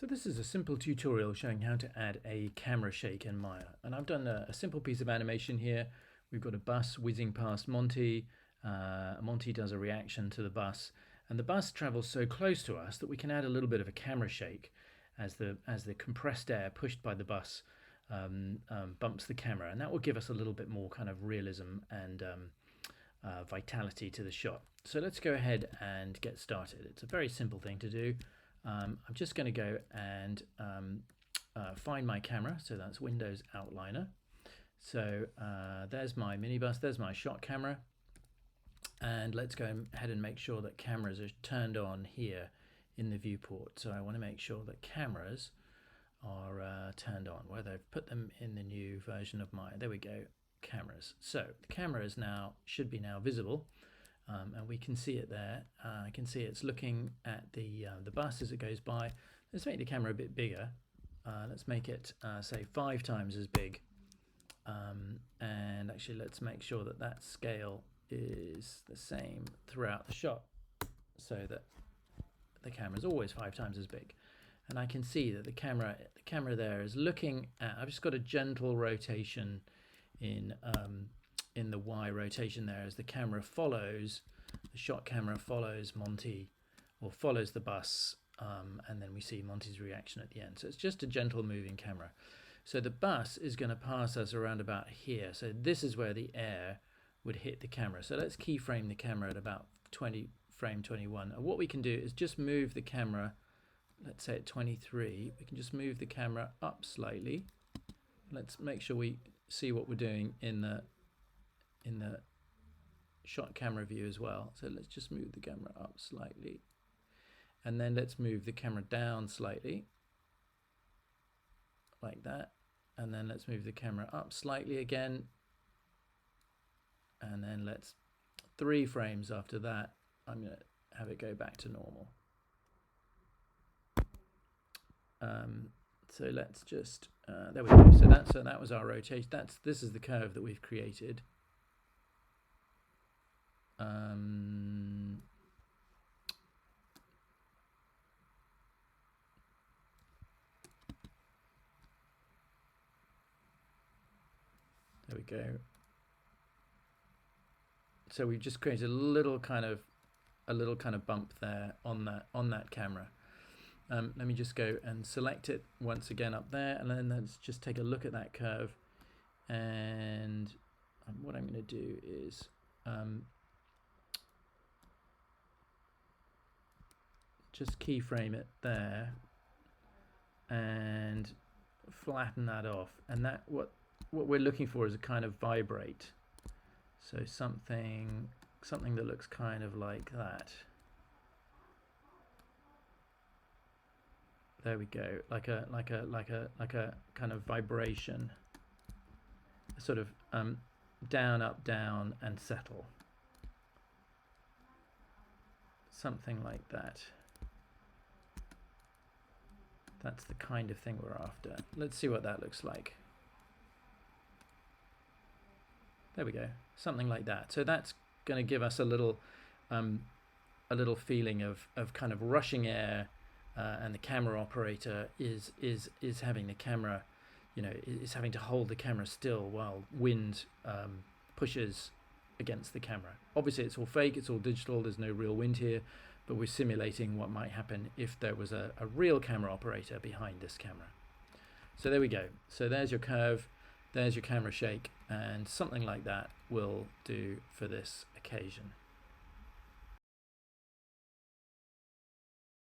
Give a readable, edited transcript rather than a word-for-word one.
So this is a simple tutorial showing how to add a camera shake in Maya. And I've done a simple piece of animation here. We've got a bus whizzing past Monty. Monty does a reaction to the bus. And the bus travels so close to us that we can add a little bit of a camera shake as the compressed air pushed by the bus bumps the camera. And that will give us a little bit more kind of realism and vitality to the shot. So let's go ahead and get started. It's a very simple thing to do. I'm just going to go and find my camera. So that's Windows Outliner. So there's my minibus, there's my shot camera. And let's go ahead and make sure that cameras are turned on here in the viewport. So I want to make sure that cameras are turned on, whether I've put them in the new version of Maya. There we go, cameras. So the camera is now, should be now visible. And we can see it there. I can see it's looking at the bus as it goes by. Let's make the camera a bit bigger. Let's make it say 5 times as big. And actually let's make sure that that scale is the same throughout the shot, so that the camera is always 5 times as big. And I can see that the camera there is looking at, I've just got a gentle rotation in the Y rotation there as the camera follows, the shot camera follows Monty, or follows the bus, and then we see Monty's reaction at the end. So it's just a gentle moving camera. So the bus is going to pass us around about here. So this is where the air would hit the camera. So let's keyframe the camera at about frame 21. And what we can do is just move the camera, let's say at 23, we can just move the camera up slightly. Let's make sure we see what we're doing in the shot camera view as well. So let's just move the camera up slightly, and then let's move the camera down slightly like that, and then let's move the camera up slightly again, and then let's 3 frames after that I'm going to have it go back to normal. So let's just there we go. So that was our rotation. This is the curve that we've created. There we go. So we've just created a little kind of bump there on that camera. Let me just go and select it once again up there, and then let's just take a look at that curve. And what I'm going to do is just keyframe it there and flatten that off. And that what we're looking for is a kind of vibrate. So something that looks kind of like that. There we go, like a kind of vibration, sort of down, up, down, and settle. Something like that. That's the kind of thing we're after. Let's see what that looks like. There we go, something like that. So that's going to give us a little feeling of kind of rushing air. And the camera operator is having the camera, is having to hold the camera still while wind pushes against the camera. Obviously it's all fake, it's all digital, there's no real wind here, but we're simulating what might happen if there was a real camera operator behind this camera. So there we go. So there's your curve, there's your camera shake, and something like that will do for this occasion.